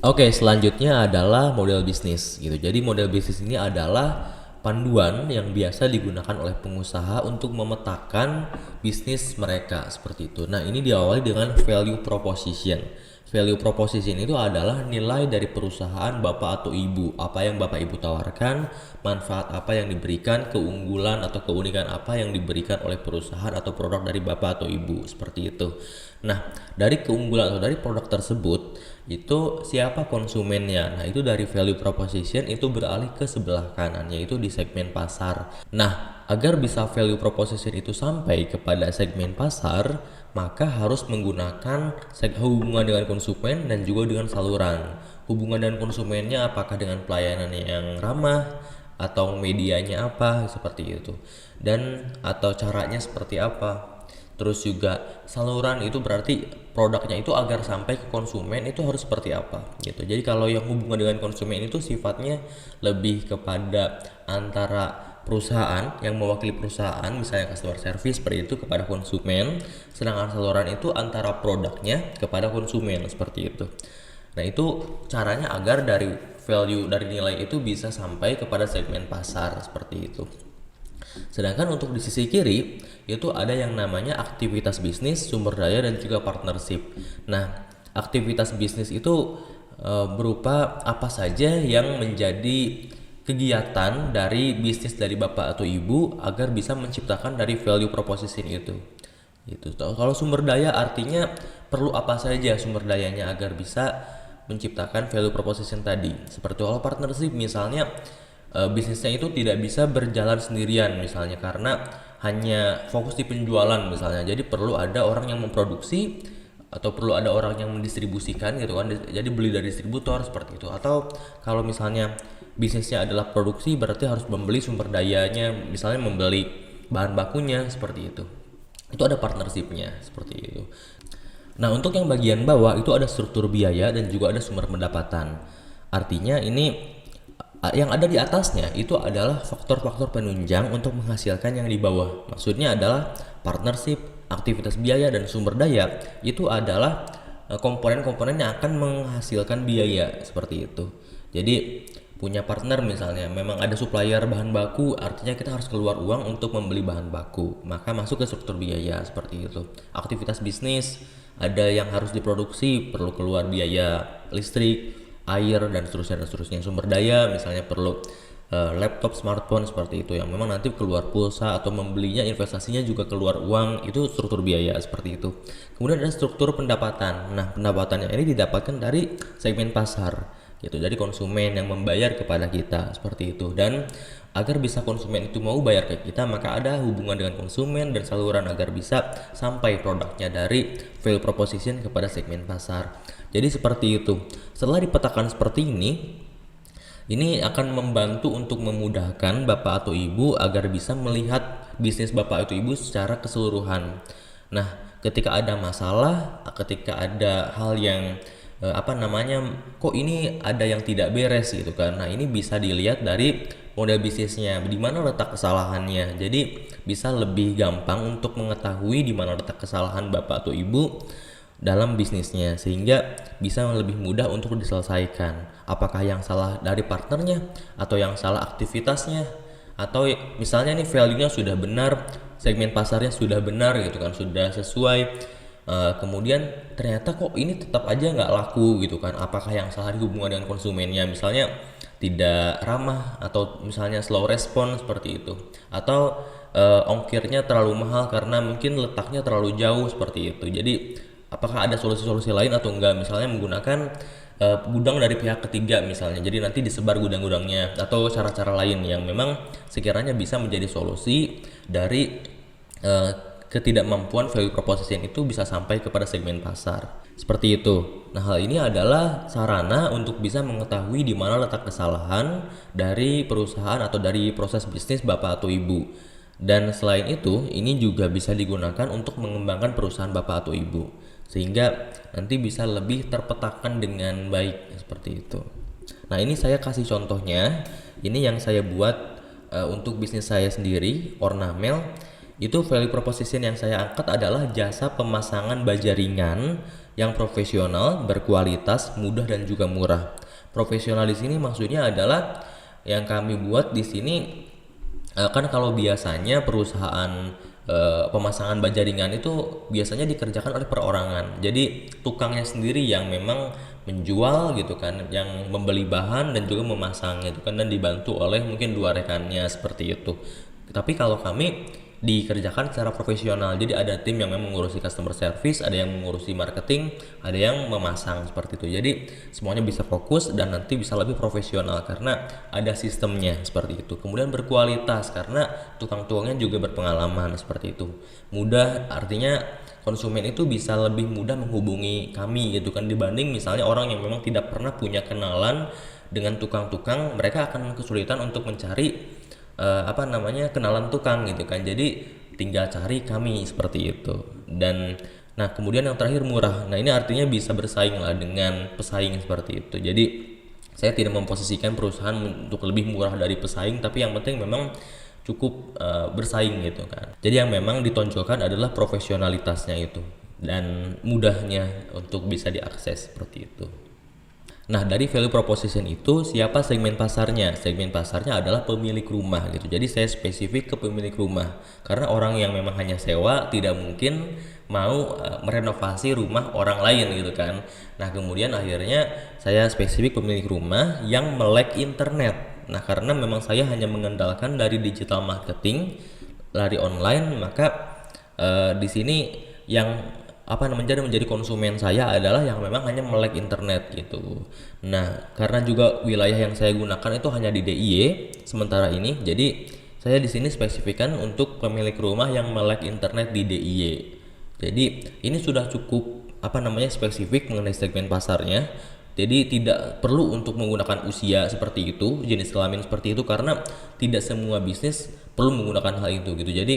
Oke, selanjutnya adalah model bisnis gitu. Jadi model bisnis ini adalah panduan yang biasa digunakan oleh pengusaha untuk memetakan bisnis mereka seperti itu. Nah, ini diawali dengan value proposition. Value proposition itu adalah nilai dari perusahaan Bapak atau Ibu. Apa yang Bapak Ibu tawarkan, manfaat apa yang diberikan, keunggulan atau keunikan apa yang diberikan oleh perusahaan atau produk dari Bapak atau Ibu, seperti itu. Nah, dari keunggulan atau dari produk tersebut, itu siapa konsumennya. Nah, itu dari value proposition itu beralih ke sebelah kanan, yaitu di segmen pasar. Nah, agar bisa value proposition itu sampai kepada segmen pasar, maka harus menggunakan hubungan dengan konsumen dan juga dengan saluran. Hubungan dengan konsumennya apakah dengan pelayanan yang ramah atau medianya apa seperti itu, dan atau caranya seperti apa. Terus juga saluran itu berarti produknya itu agar sampai ke konsumen itu harus seperti apa gitu. Jadi kalau yang hubungan dengan konsumen itu sifatnya lebih kepada antara perusahaan yang mewakili perusahaan, misalnya customer service seperti itu kepada konsumen, sedangkan saluran itu antara produknya kepada konsumen seperti itu. Nah, itu caranya agar dari value dari nilai itu bisa sampai kepada segmen pasar seperti itu. Sedangkan untuk di sisi kiri itu ada yang namanya aktivitas bisnis, sumber daya dan juga partnership. Nah, aktivitas bisnis itu berupa apa saja yang menjadi kegiatan dari bisnis dari Bapak atau Ibu agar bisa menciptakan dari value proposition itu. Gitu. Kalau sumber daya artinya perlu apa saja sumber dayanya agar bisa menciptakan value proposition tadi. Seperti kalau partnership misalnya bisnisnya itu tidak bisa berjalan sendirian misalnya karena hanya fokus di penjualan misalnya. Jadi perlu ada orang yang memproduksi atau perlu ada orang yang mendistribusikan gitu kan. Jadi beli dari distributor seperti itu. Atau kalau misalnya bisnisnya adalah produksi berarti harus membeli sumber dayanya, misalnya membeli bahan bakunya seperti itu. Itu ada partnershipnya seperti itu. Nah, untuk yang bagian bawah itu ada struktur biaya dan juga ada sumber pendapatan. Artinya ini yang ada di atasnya itu adalah faktor-faktor penunjang untuk menghasilkan yang di bawah. Maksudnya adalah partnership, aktivitas biaya dan sumber daya itu adalah komponen-komponen yang akan menghasilkan biaya seperti itu. Jadi punya partner misalnya memang ada supplier bahan baku, artinya kita harus keluar uang untuk membeli bahan baku, maka masuk ke struktur biaya seperti itu. Aktivitas bisnis ada yang harus diproduksi, perlu keluar biaya listrik, air dan seterusnya. Sumber daya misalnya perlu laptop, smartphone seperti itu yang memang nanti keluar pulsa atau membelinya investasinya juga keluar uang, itu struktur biaya seperti itu. Kemudian ada struktur pendapatan. Nah, pendapatannya ini didapatkan dari segmen pasar gitu, dari konsumen yang membayar kepada kita seperti itu. Dan agar bisa konsumen itu mau bayar ke kita, maka ada hubungan dengan konsumen dan saluran agar bisa sampai produknya dari value proposition kepada segmen pasar. Jadi seperti itu. Setelah dipetakan seperti ini akan membantu untuk memudahkan Bapak atau Ibu agar bisa melihat bisnis Bapak atau Ibu secara keseluruhan. Nah, ketika ada masalah, ketika ada hal yang kok ini ada yang tidak beres gitu kan. Nah, ini bisa dilihat dari model bisnisnya, di mana letak kesalahannya. Jadi bisa lebih gampang untuk mengetahui di mana letak kesalahan Bapak atau Ibu dalam bisnisnya, sehingga bisa lebih mudah untuk diselesaikan. Apakah yang salah dari partnernya atau yang salah aktivitasnya, atau misalnya nih value-nya sudah benar, segmen pasarnya sudah benar gitu kan, sudah sesuai, kemudian ternyata kok ini tetap aja nggak laku gitu kan. Apakah yang salah di hubungan dengan konsumennya, misalnya tidak ramah atau misalnya slow respon seperti itu, atau ongkirnya terlalu mahal karena mungkin letaknya terlalu jauh seperti itu. Jadi apakah ada solusi-solusi lain atau enggak, misalnya menggunakan gudang dari pihak ketiga misalnya, jadi nanti disebar gudang-gudangnya, atau cara-cara lain yang memang sekiranya bisa menjadi solusi dari ketidakmampuan value proposition itu bisa sampai kepada segmen pasar seperti itu. Nah, hal ini adalah sarana untuk bisa mengetahui di mana letak kesalahan dari perusahaan atau dari proses bisnis Bapak atau Ibu. Dan selain itu, ini juga bisa digunakan untuk mengembangkan perusahaan Bapak atau Ibu, sehingga nanti bisa lebih terpetakan dengan baik seperti itu. Nah, ini saya kasih contohnya. Ini yang saya buat untuk bisnis saya sendiri, Ornamel. Itu value proposition yang saya angkat adalah jasa pemasangan baja ringan yang profesional, berkualitas, mudah dan juga murah. Profesional di sini maksudnya adalah yang kami buat di sini kan kalau biasanya perusahaan pemasangan baja ringan itu biasanya dikerjakan oleh perorangan. Jadi tukangnya sendiri yang memang menjual gitu kan, yang membeli bahan dan juga memasang gitu kan, dan dibantu oleh mungkin dua rekannya seperti itu. Tapi kalau kami dikerjakan secara profesional, jadi ada tim yang memang mengurusi customer service, ada yang mengurusi marketing, ada yang memasang seperti itu. Jadi semuanya bisa fokus dan nanti bisa lebih profesional karena ada sistemnya seperti itu. Kemudian berkualitas karena tukang-tukangnya juga berpengalaman seperti itu. Mudah artinya konsumen itu bisa lebih mudah menghubungi kami gitu kan, dibanding misalnya orang yang memang tidak pernah punya kenalan dengan tukang-tukang, mereka akan kesulitan untuk mencari kenalan tukang gitu kan. Jadi tinggal cari kami seperti itu. Dan nah kemudian yang terakhir murah. Nah ini artinya bisa bersaing lah dengan pesaing seperti itu. Jadi saya tidak memposisikan perusahaan untuk lebih murah dari pesaing, tapi yang penting memang cukup bersaing gitu kan. Jadi yang memang ditonjolkan adalah profesionalitasnya itu dan mudahnya untuk bisa diakses seperti itu. Nah, dari value proposition itu siapa segmen pasarnya? Segmen pasarnya adalah pemilik rumah gitu. Jadi saya spesifik ke pemilik rumah karena orang yang memang hanya sewa tidak mungkin mau merenovasi rumah orang lain gitu kan. Nah, kemudian akhirnya saya spesifik pemilik rumah yang melek internet. Nah, karena memang saya hanya mengandalkan dari digital marketing, lari online, maka di sini yang menjadi konsumen saya adalah yang memang hanya melek internet gitu. Nah, karena juga wilayah yang saya gunakan itu hanya di DIY sementara ini, jadi saya di sini spesifikan untuk pemilik rumah yang melek internet di DIY. Jadi ini sudah cukup spesifik mengenai segmen pasarnya. Jadi tidak perlu untuk menggunakan usia seperti itu, jenis kelamin seperti itu, karena tidak semua bisnis perlu menggunakan hal itu gitu. Jadi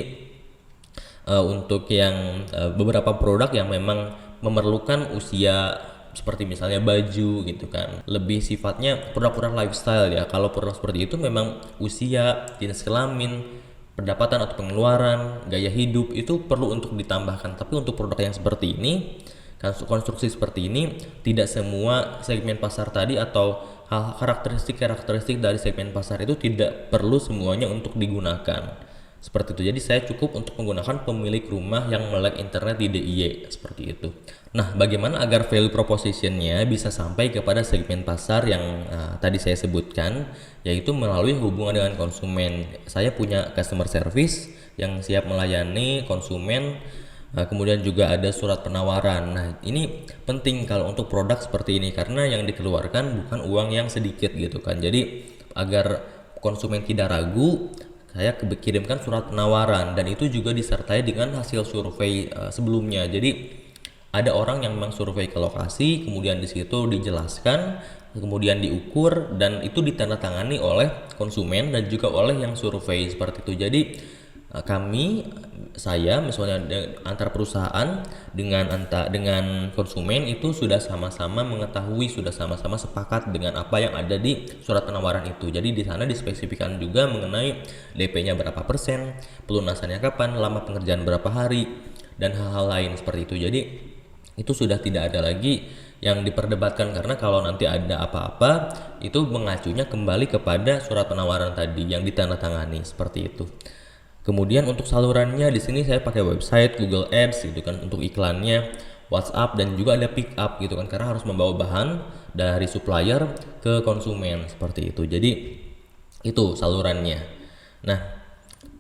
untuk yang beberapa produk yang memang memerlukan usia seperti misalnya baju gitu kan, lebih sifatnya produk-produk lifestyle ya. Kalau produk seperti itu memang usia, jenis kelamin, pendapatan atau pengeluaran, gaya hidup itu perlu untuk ditambahkan. Tapi untuk produk yang seperti ini, konstruksi seperti ini, tidak semua segmen pasar tadi atau hal karakteristik dari segmen pasar itu tidak perlu semuanya untuk digunakan. Seperti itu. Jadi saya cukup untuk menggunakan pemilik rumah yang melek internet di DIY seperti itu. Nah, bagaimana agar value proposition-nya bisa sampai kepada segmen pasar yang tadi saya sebutkan, yaitu melalui hubungan dengan konsumen. Saya punya customer service yang siap melayani konsumen. Kemudian juga ada surat penawaran. Nah, ini penting kalau untuk produk seperti ini karena yang dikeluarkan bukan uang yang sedikit gitu kan. Jadi agar konsumen tidak ragu, saya kirimkan surat penawaran dan itu juga disertai dengan hasil survei sebelumnya. Jadi ada orang yang memang survei ke lokasi, kemudian di situ dijelaskan, kemudian diukur dan itu ditandatangani oleh konsumen dan juga oleh yang survei seperti itu. Jadi saya misalnya antar perusahaan dengan konsumen itu sudah sama-sama mengetahui, sudah sama-sama sepakat dengan apa yang ada di surat penawaran itu. Jadi di sana dispesifikkan juga mengenai DP-nya berapa persen, pelunasannya kapan, lama pengerjaan berapa hari, dan hal-hal lain seperti itu. Jadi itu sudah tidak ada lagi yang diperdebatkan karena kalau nanti ada apa-apa itu mengacunya kembali kepada surat penawaran tadi yang ditandatangani seperti itu. Kemudian untuk salurannya di sini saya pakai website, Google Ads gitu kan untuk iklannya, WhatsApp dan juga ada pick up gitu kan karena harus membawa bahan dari supplier ke konsumen seperti itu. Jadi itu salurannya. Nah,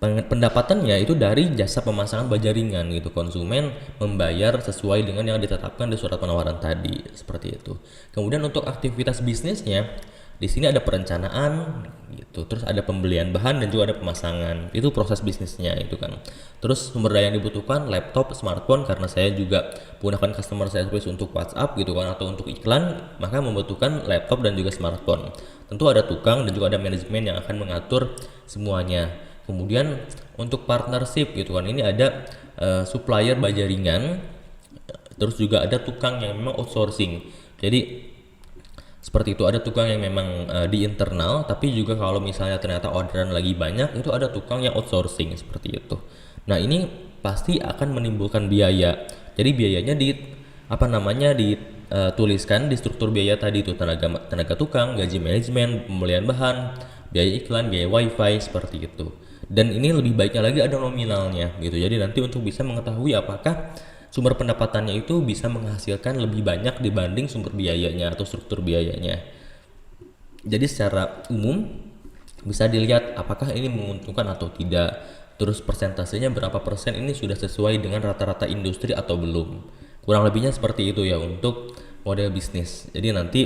pendapatannya itu dari jasa pemasangan baja ringan gitu. Konsumen membayar sesuai dengan yang ditetapkan di surat penawaran tadi seperti itu. Kemudian untuk aktivitas bisnisnya di sini ada perencanaan gitu, terus ada pembelian bahan dan juga ada pemasangan. Itu proses bisnisnya itu kan. Terus sumber daya yang dibutuhkan laptop, smartphone karena saya juga menggunakan customer service untuk WhatsApp gitu kan atau untuk iklan, maka membutuhkan laptop dan juga smartphone. Tentu ada tukang dan juga ada manajemen yang akan mengatur semuanya. Kemudian untuk partnership gitu kan, ini ada supplier baja ringan, terus juga ada tukang yang memang outsourcing. Jadi seperti itu, ada tukang yang memang di internal, tapi juga kalau misalnya ternyata orderan lagi banyak, itu ada tukang yang outsourcing seperti itu. Nah ini pasti akan menimbulkan biaya. Jadi biayanya apa namanya dituliskan di struktur biaya tadi itu tenaga tenaga tukang, gaji manajemen, pembelian bahan, biaya iklan, biaya wifi seperti itu. Dan ini lebih baiknya lagi ada nominalnya gitu. Jadi nanti untuk bisa mengetahui apakah sumber pendapatannya itu bisa menghasilkan lebih banyak dibanding sumber biayanya atau struktur biayanya. Jadi secara umum bisa dilihat apakah ini menguntungkan atau tidak. Terus persentasenya berapa persen ini sudah sesuai dengan rata-rata industri atau belum. Kurang lebihnya seperti itu ya untuk model bisnis. Jadi nanti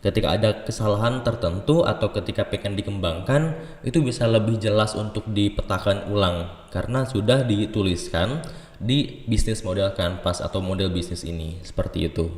ketika ada kesalahan tertentu atau ketika pengen dikembangkan itu bisa lebih jelas untuk dipetakan ulang karena sudah dituliskan di bisnis model kanvas atau model bisnis ini seperti itu.